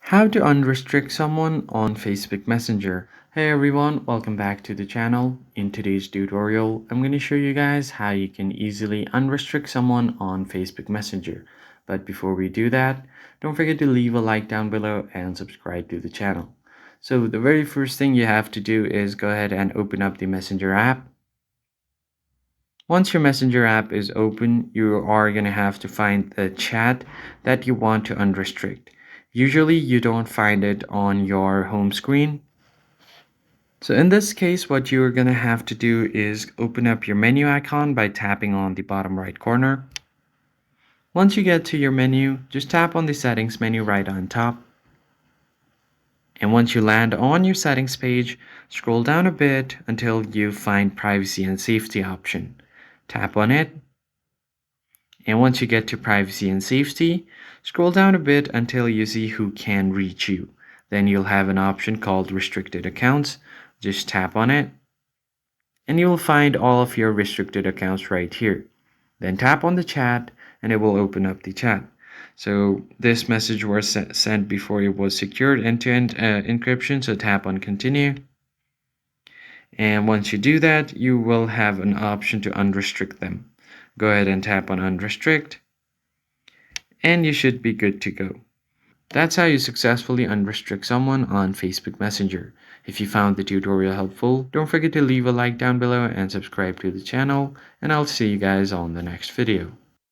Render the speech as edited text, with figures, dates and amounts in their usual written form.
How to unrestrict someone on Facebook Messenger. Hey everyone, welcome back to the channel. In today's tutorial, I'm going to show you guys how you can easily unrestrict someone on Facebook Messenger. But before we do that, don't forget to leave a like down below and subscribe to the channel. So the very first thing you have to do is go ahead and open up the Messenger app. Once your Messenger app is open, you are going to have to find the chat that you want to unrestrict. Usually you don't find it on your home screen. So in this case, what you're going to have to do is open up your menu icon by tapping on the bottom right corner. Once you get to your menu, just tap on the settings menu right on top. And once you land on your settings page, scroll down a bit until you find privacy and safety option. Tap on it. And once you get to privacy and safety, scroll down a bit until you see who can reach you. Then you'll have an option called restricted accounts. Just tap on it and you will find all of your restricted accounts right here. Then tap on the chat and it will open up the chat. So this message was sent before it was secured end-to-end encryption. So tap on continue. And once you do that, you will have an option to unrestrict them. Go ahead and tap on unrestrict and you should be good to go. That's how you successfully unrestrict someone on Facebook Messenger. If you found the tutorial helpful, don't forget to leave a like down below and subscribe to the channel, and I'll see you guys on the next video.